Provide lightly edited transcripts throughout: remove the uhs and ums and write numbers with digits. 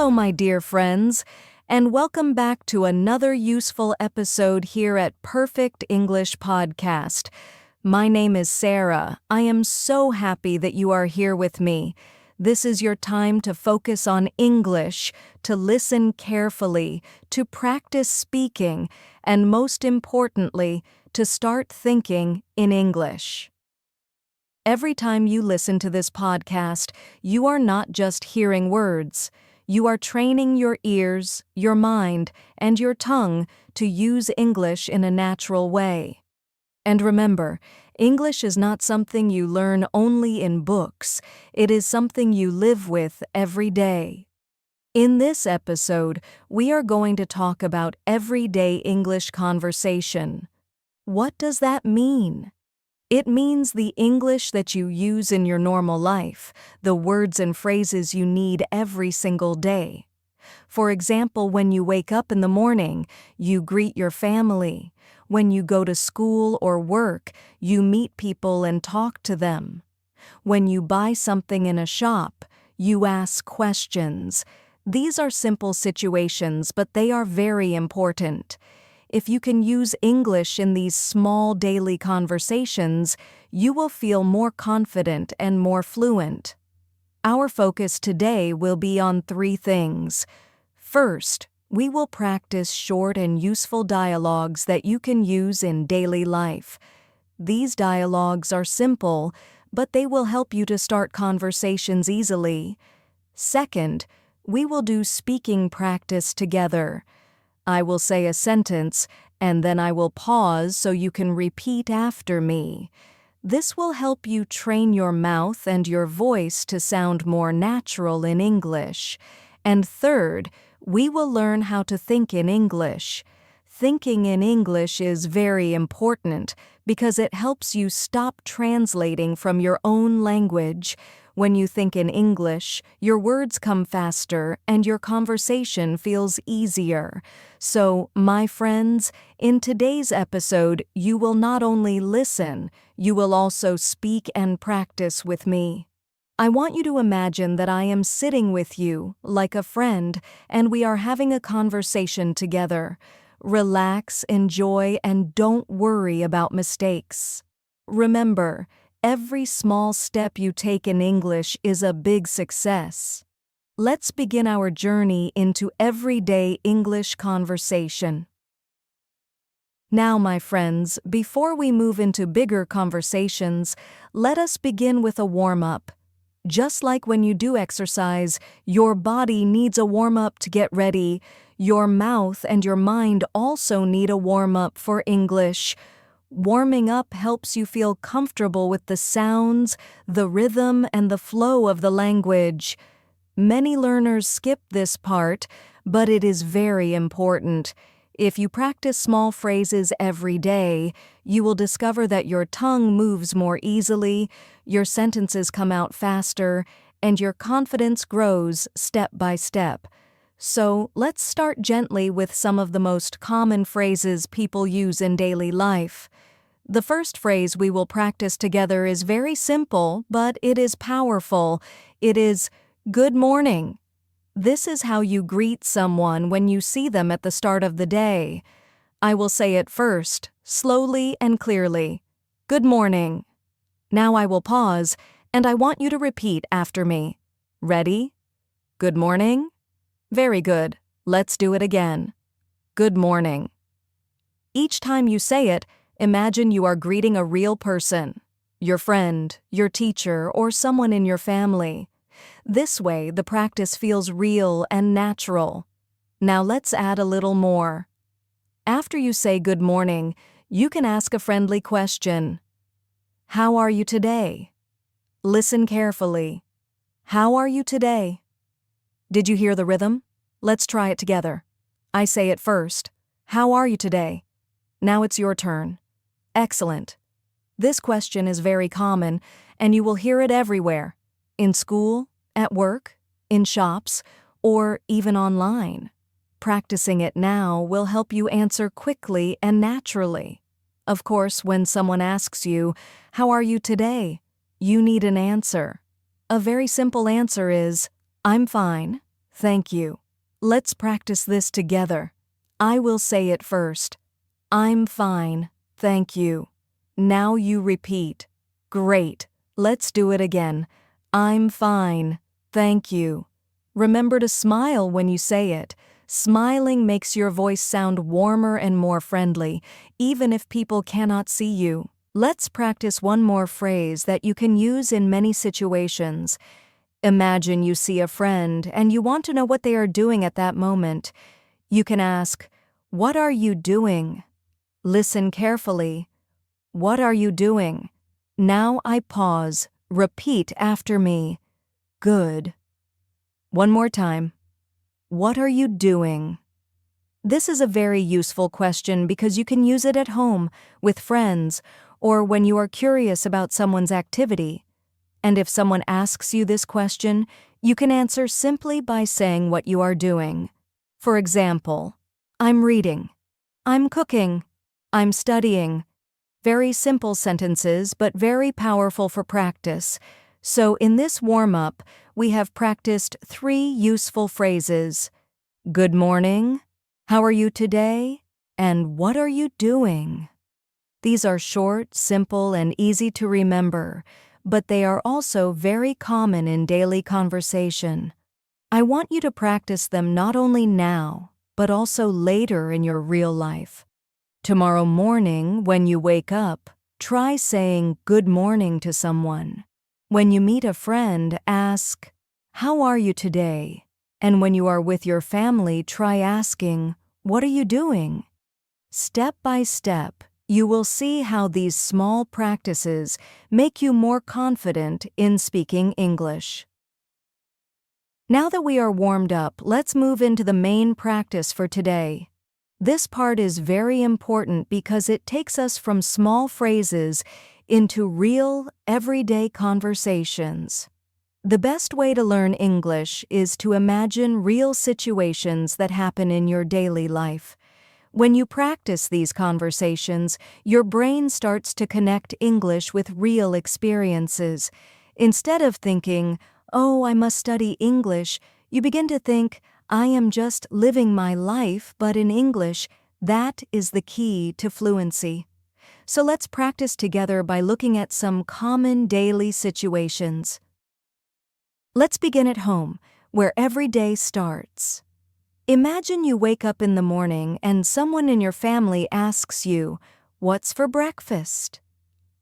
Hello, my dear friends, and welcome back to another useful episode here at Perfect English Podcast. My name is Sarah. I am so happy that you are here with me. This is your time to focus on English, to listen carefully, to practice speaking, and most importantly, to start thinking in English. Every time you listen to this podcast, you are not just hearing words. You are training your ears, your mind, and your tongue to use English in a natural way. And remember, English is not something you learn only in books. It is something you live with every day. In this episode, we are going to talk about everyday English conversation. What does that mean? It means the English that you use in your normal life, the words and phrases you need every single day. For example, when you wake up in the morning, you greet your family. When you go to school or work, you meet people and talk to them. When you buy something in a shop, you ask questions. These are simple situations, but they are very important. If you can use English in these small daily conversations, you will feel more confident and more fluent. Our focus today will be on 3 things. First, we will practice short and useful dialogues that you can use in daily life. These dialogues are simple, but they will help you to start conversations easily. Second, we will do speaking practice together. I will say a sentence, and then I will pause so you can repeat after me. This will help you train your mouth and your voice to sound more natural in English. And third, we will learn how to think in English. Thinking in English is very important because it helps you stop translating from your own language. When you think in English, your words come faster and your conversation feels easier. So, my friends, in today's episode, you will not only listen, you will also speak and practice with me. I want you to imagine that I am sitting with you, like a friend, and we are having a conversation together. Relax, enjoy, and don't worry about mistakes. Remember, every small step you take in English is a big success. Let's begin our journey into everyday English conversation. Now, my friends, before we move into bigger conversations, let us begin with a warm-up. Just like when you do exercise, your body needs a warm-up to get ready. Your mouth and your mind also need a warm-up for English. Warming up helps you feel comfortable with the sounds, the rhythm, and the flow of the language. Many learners skip this part, but it is very important. If you practice small phrases every day, you will discover that your tongue moves more easily, your sentences come out faster, and your confidence grows step by step. So, let's start gently with some of the most common phrases people use in daily life. The first phrase we will practice together is very simple, but it is powerful. It is, "Good morning." This is how you greet someone when you see them at the start of the day. I will say it first, slowly and clearly. "Good morning." Now I will pause, and I want you to repeat after me. Ready? Good morning? Very good. Let's do it again. Good morning. Each time you say it, imagine you are greeting a real person, your friend, your teacher, or someone in your family. This way, the practice feels real and natural. Now let's add a little more. After you say good morning, you can ask a friendly question. How are you today? Listen carefully. How are you today? Did you hear the rhythm? Let's try it together. I say it first. How are you today? Now it's your turn. Excellent. This question is very common, and you will hear it everywhere. In school, at work, in shops, or even online. Practicing it now will help you answer quickly and naturally. Of course, when someone asks you, "How are you today?" you need an answer. A very simple answer is, "I'm fine. Thank you. Let's practice this together. I will say it first. I'm fine, thank you. Now you repeat. Great. Let's do it again. I'm fine, thank you. Remember to smile when you say it. Smiling makes your voice sound warmer and more friendly, even if people cannot see you. Let's practice one more phrase that you can use in many situations. Imagine you see a friend and you want to know what they are doing at that moment. You can ask, "What are you doing?" Listen carefully. What are you doing? Now I pause. Repeat after me. Good. One more time. What are you doing? This is a very useful question because you can use it at home, with friends, or when you are curious about someone's activity. And if someone asks you this question, you can answer simply by saying what you are doing. For example, I'm reading. I'm cooking. I'm studying. Very simple sentences, but very powerful for practice. So in this warm-up, we have practiced 3 useful phrases. Good morning, how are you today, and what are you doing? These are short, simple, and easy to remember, but they are also very common in daily conversation. I want you to practice them not only now, but also later in your real life. Tomorrow morning, when you wake up, try saying good morning to someone. When you meet a friend, ask, "How are you today?" And when you are with your family, try asking, "What are you doing?" Step by step, you will see how these small practices make you more confident in speaking English. Now that we are warmed up, let's move into the main practice for today. This part is very important because it takes us from small phrases into real, everyday conversations. The best way to learn English is to imagine real situations that happen in your daily life. When you practice these conversations, your brain starts to connect English with real experiences. Instead of thinking, "Oh, I must study English," you begin to think, "I am just living my life, but in English." That is the key to fluency. So let's practice together by looking at some common daily situations. Let's begin at home, where every day starts. Imagine you wake up in the morning and someone in your family asks you, "What's for breakfast?"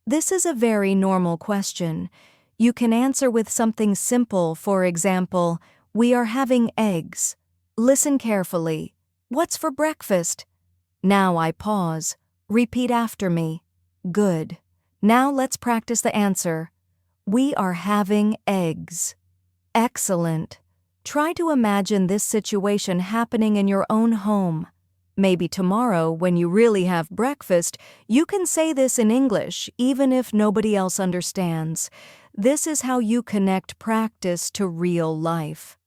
This is a very normal question. You can answer with something simple, for example, "We are having eggs." Listen carefully. "What's for breakfast?" Now I pause. Repeat after me. Good. Now let's practice the answer. "We are having eggs." Excellent. Try to imagine this situation happening in your own home. Maybe tomorrow, when you really have breakfast, you can say this in English, even if nobody else understands. This is how you connect practice to real life.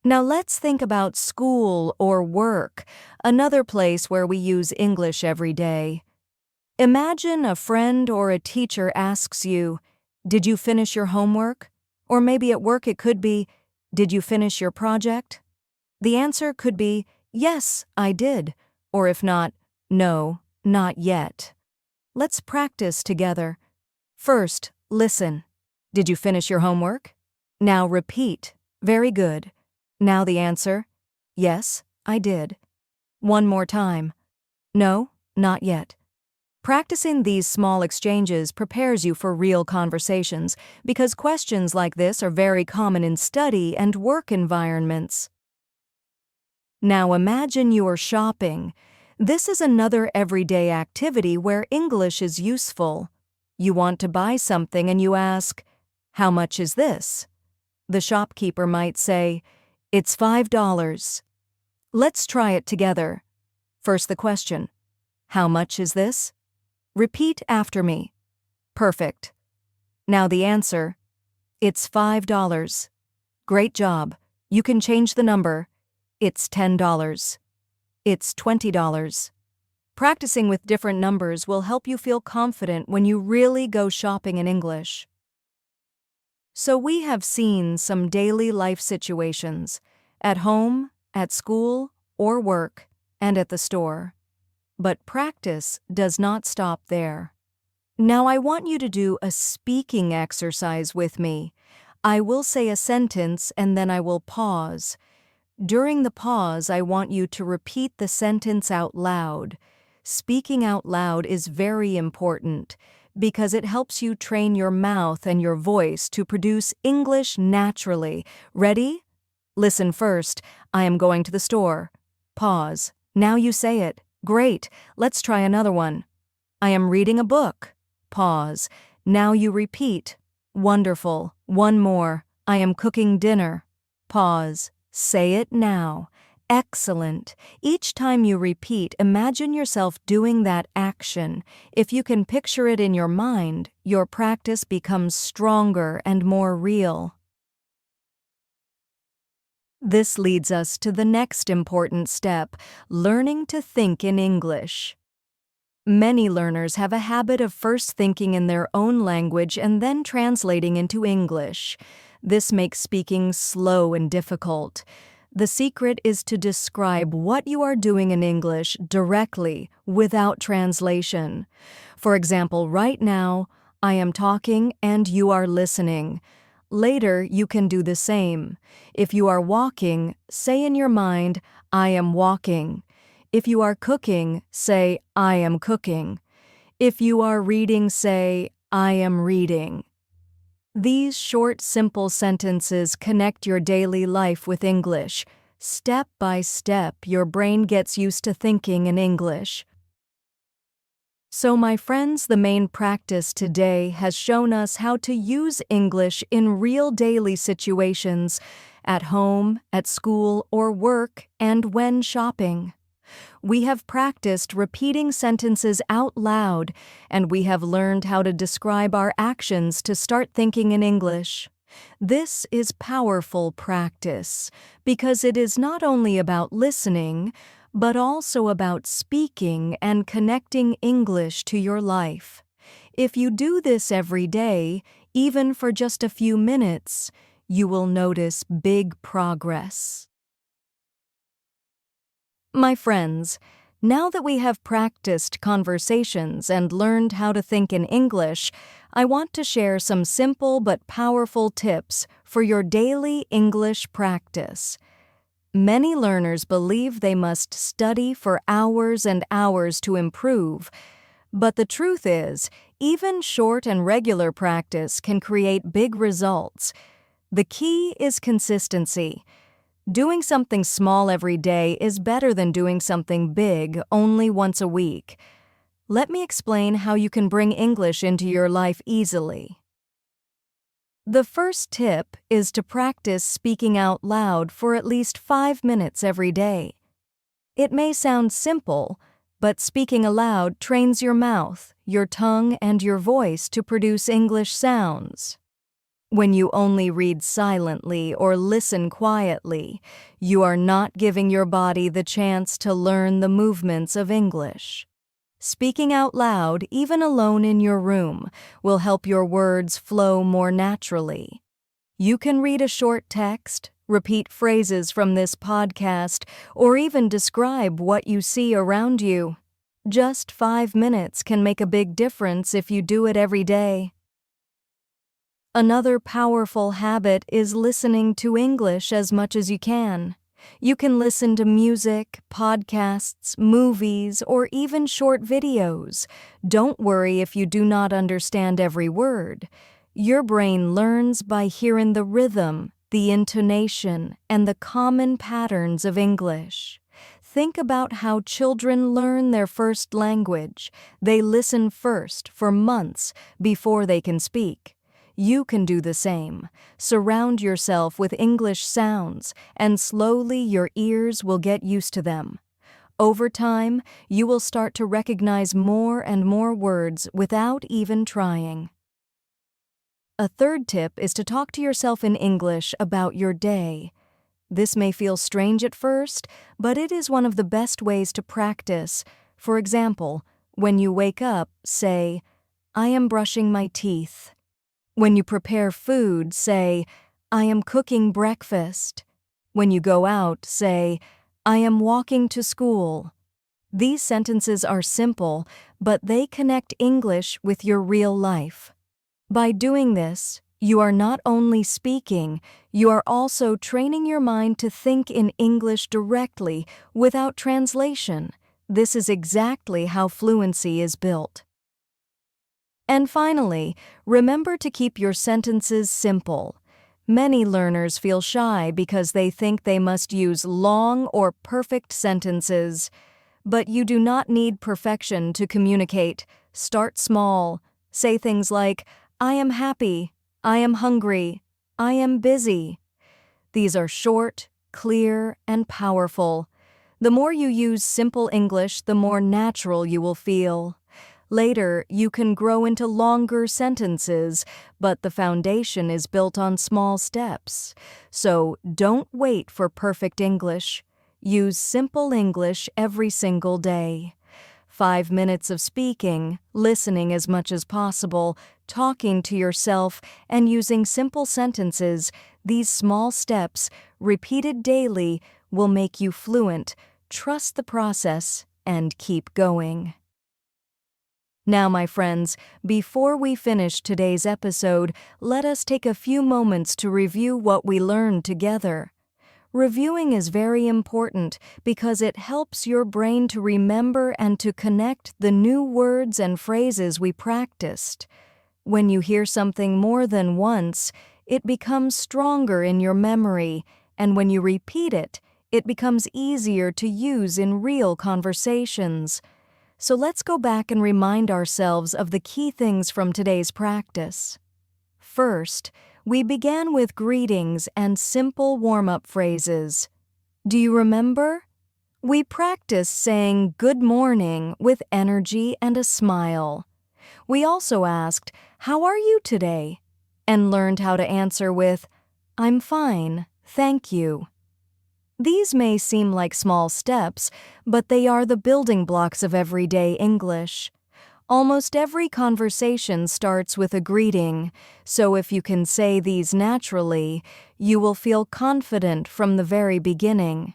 Now let's think about school or work, another place where we use English every day. Imagine a friend or a teacher asks you, "Did you finish your homework?" Or maybe at work it could be, "Did you finish your project?" The answer could be, "Yes, I did," or if not, "No, not yet." Let's practice together. First, listen. Did you finish your homework? Now repeat. Very good. Now the answer, "Yes, I did." One more time. No, not yet. Practicing these small exchanges prepares you for real conversations because questions like this are very common in study and work environments. Now imagine you are shopping. This is another everyday activity where English is useful. You want to buy something and you ask, "How much is this?" The shopkeeper might say, "It's $5. Let's try it together. First the question, "How much is this?" Repeat after me. Perfect. Now the answer, "It's $5. Great job. You can change the number. It's $10. It's $20. Practicing with different numbers will help you feel confident when you really go shopping in English. So we have seen some daily life situations, at home, at school, or work, and at the store. But practice does not stop there. Now I want you to do a speaking exercise with me. I will say a sentence and then I will pause. During the pause, I want you to repeat the sentence out loud. Speaking out loud is very important because it helps you train your mouth and your voice to produce English naturally. Ready? Listen first. I am going to the store. Pause. Now you say it. Great. Let's try another one. I am reading a book. Pause. Now you repeat. Wonderful. One more. I am cooking dinner. Pause. Say it now. Excellent. Each time you repeat, imagine yourself doing that action. If you can picture it in your mind, your practice becomes stronger and more real. This leads us to the next important step, learning to think in English. Many learners have a habit of first thinking in their own language and then translating into English. This makes speaking slow and difficult. The secret is to describe what you are doing in English directly, without translation. For example, right now, I am talking and you are listening. Later, you can do the same. If you are walking, say in your mind, I am walking. If you are cooking, say, I am cooking. If you are reading, say, I am reading. These short, simple sentences connect your daily life with English. Step by step, your brain gets used to thinking in English. So, my friends, the main practice today has shown us how to use English in real daily situations, at home, at school, or work, and when shopping. We have practiced repeating sentences out loud, and we have learned how to describe our actions to start thinking in English. This is powerful practice because it is not only about listening, but also about speaking and connecting English to your life. If you do this every day, even for just a few minutes, you will notice big progress. My friends, now that we have practiced conversations and learned how to think in English, I want to share some simple but powerful tips for your daily English practice. Many learners believe they must study for hours and hours to improve, but the truth is, even short and regular practice can create big results. The key is consistency. Doing something small every day is better than doing something big only once a week. Let me explain how you can bring English into your life easily. The first tip is to practice speaking out loud for at least 5 minutes every day. It may sound simple, but speaking aloud trains your mouth, your tongue, and your voice to produce English sounds. When you only read silently or listen quietly, you are not giving your body the chance to learn the movements of English. Speaking out loud, even alone in your room, will help your words flow more naturally. You can read a short text, repeat phrases from this podcast, or even describe what you see around you. Just 5 minutes can make a big difference if you do it every day. Another powerful habit is listening to English as much as you can. You can listen to music, podcasts, movies, or even short videos. Don't worry if you do not understand every word. Your brain learns by hearing the rhythm, the intonation, and the common patterns of English. Think about how children learn their first language. They listen first for months before they can speak. You can do the same. Surround yourself with English sounds, and slowly your ears will get used to them. Over time, you will start to recognize more and more words without even trying. A third tip is to talk to yourself in English about your day. This may feel strange at first, but it is one of the best ways to practice. For example, when you wake up, say, I am brushing my teeth. When you prepare food, say, I am cooking breakfast. When you go out, say, I am walking to school. These sentences are simple, but they connect English with your real life. By doing this, you are not only speaking, you are also training your mind to think in English directly without translation. This is exactly how fluency is built. And finally, remember to keep your sentences simple. Many learners feel shy because they think they must use long or perfect sentences. But you do not need perfection to communicate. Start small. Say things like, I am happy, I am hungry, I am busy. These are short, clear, and powerful. The more you use simple English, the more natural you will feel. Later, you can grow into longer sentences, but the foundation is built on small steps. So don't wait for perfect English. Use simple English every single day. 5 minutes of speaking, listening as much as possible, talking to yourself, and using simple sentences, these small steps, repeated daily, will make you fluent. Trust the process and keep going. Now, my friends, before we finish today's episode, let us take a few moments to review what we learned together. Reviewing is very important because it helps your brain to remember and to connect the new words and phrases we practiced. When you hear something more than once, it becomes stronger in your memory, and when you repeat it, it becomes easier to use in real conversations. So let's go back and remind ourselves of the key things from today's practice. First, we began with greetings and simple warm-up phrases. Do you remember? We practiced saying good morning with energy and a smile. We also asked, how are you today? And learned how to answer with, I'm fine, thank you. These may seem like small steps, but they are the building blocks of everyday English. Almost every conversation starts with a greeting, so if you can say these naturally, you will feel confident from the very beginning.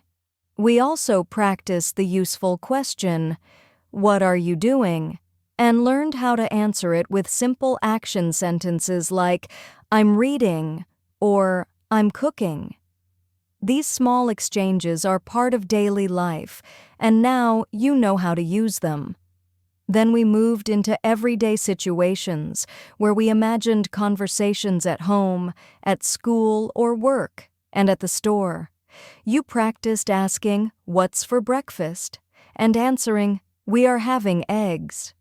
We also practiced the useful question, what are you doing? And learned how to answer it with simple action sentences like, I'm reading, or I'm cooking. These small exchanges are part of daily life, and now you know how to use them. Then we moved into everyday situations where we imagined conversations at home, at school or work, and at the store. You practiced asking, what's for breakfast? And answering, we are having eggs.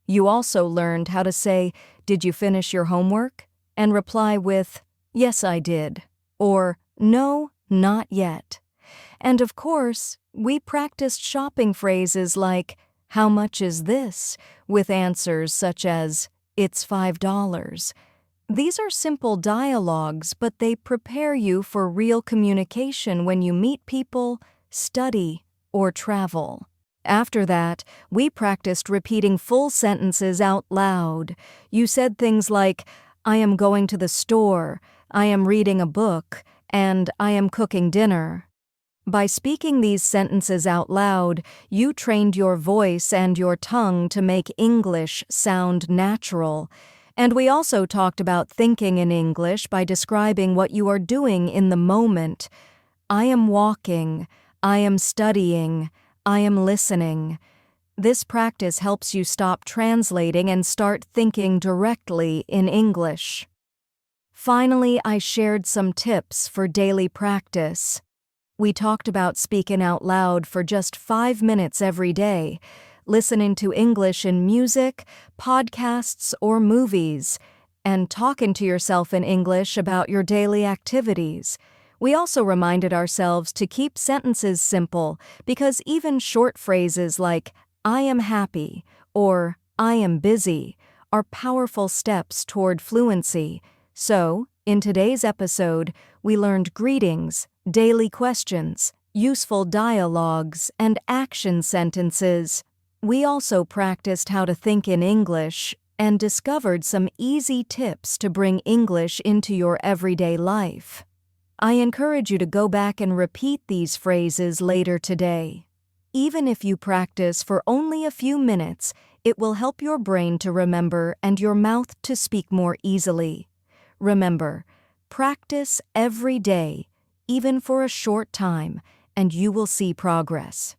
You also learned how to say, did you finish your homework? And reply with, yes, I did, or no, not yet. And of course, we practiced shopping phrases like, how much is this? With answers such as, it's $5. These are simple dialogues, but they prepare you for real communication when you meet people, study, or travel. After that, we practiced repeating full sentences out loud. You said things like, I am going to the store, I am reading a book, and I am cooking dinner. By speaking these sentences out loud, you trained your voice and your tongue to make English sound natural. And we also talked about thinking in English by describing what you are doing in the moment. I am walking, I am studying, I am listening. This practice helps you stop translating and start thinking directly in English. Finally, I shared some tips for daily practice. We talked about speaking out loud for just 5 minutes every day, listening to English in music, podcasts, or movies, and talking to yourself in English about your daily activities. We also reminded ourselves to keep sentences simple because even short phrases like, I am happy, or I am busy, are powerful steps toward fluency. So, in today's episode, we learned greetings, daily questions, useful dialogues, and action sentences. We also practiced how to think in English, and discovered some easy tips to bring English into your everyday life. I encourage you to go back and repeat these phrases later today. Even if you practice for only a few minutes, it will help your brain to remember and your mouth to speak more easily. Remember, practice every day, even for a short time, and you will see progress.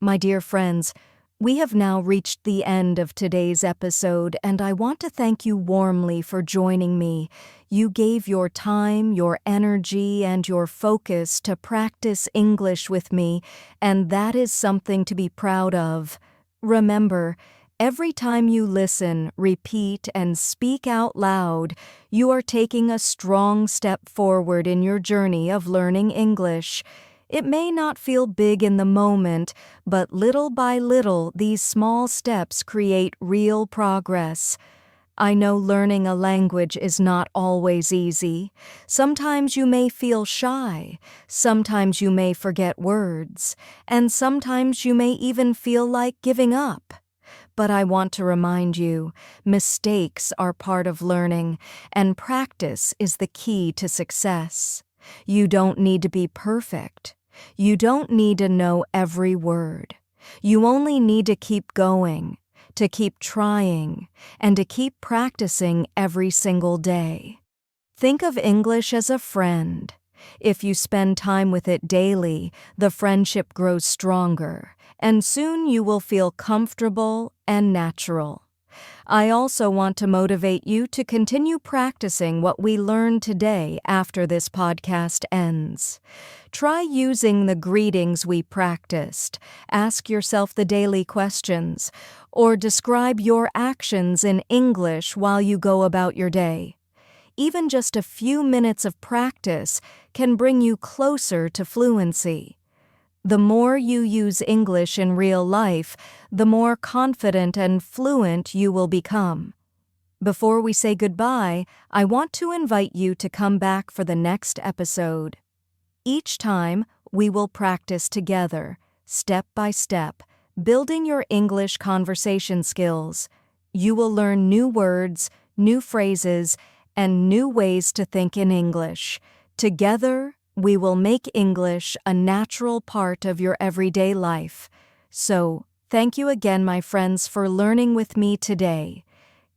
My dear friends, we have now reached the end of today's episode, and I want to thank you warmly for joining me. You gave your time, your energy, and your focus to practice English with me, and that is something to be proud of. Remember, every time you listen, repeat, and speak out loud, you are taking a strong step forward in your journey of learning English. It may not feel big in the moment, but little by little, these small steps create real progress. I know learning a language is not always easy. Sometimes you may feel shy, sometimes you may forget words, and sometimes you may even feel like giving up. But I want to remind you, mistakes are part of learning, and practice is the key to success. You don't need to be perfect. You don't need to know every word. You only need to keep going, to keep trying, and to keep practicing every single day. Think of English as a friend. If you spend time with it daily, the friendship grows stronger, and soon you will feel comfortable and natural. I also want to motivate you to continue practicing what we learned today after this podcast ends. Try using the greetings we practiced, ask yourself the daily questions, or describe your actions in English while you go about your day. Even just a few minutes of practice can bring you closer to fluency. The more you use English in real life, the more confident and fluent you will become. Before we say goodbye, I want to invite you to come back for the next episode. Each time, we will practice together, step by step, building your English conversation skills. You will learn new words, new phrases, and new ways to think in English. Together, we will make English a natural part of your everyday life. So, thank you again, my friends, for learning with me today.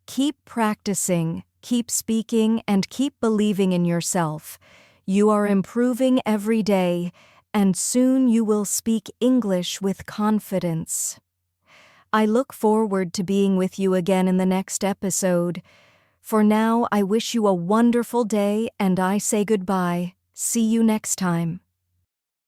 Keep practicing, keep speaking, and keep believing in yourself. You are improving every day, and soon you will speak English with confidence. I look forward to being with you again in the next episode. For now, I wish you a wonderful day, and I say goodbye. See you next time.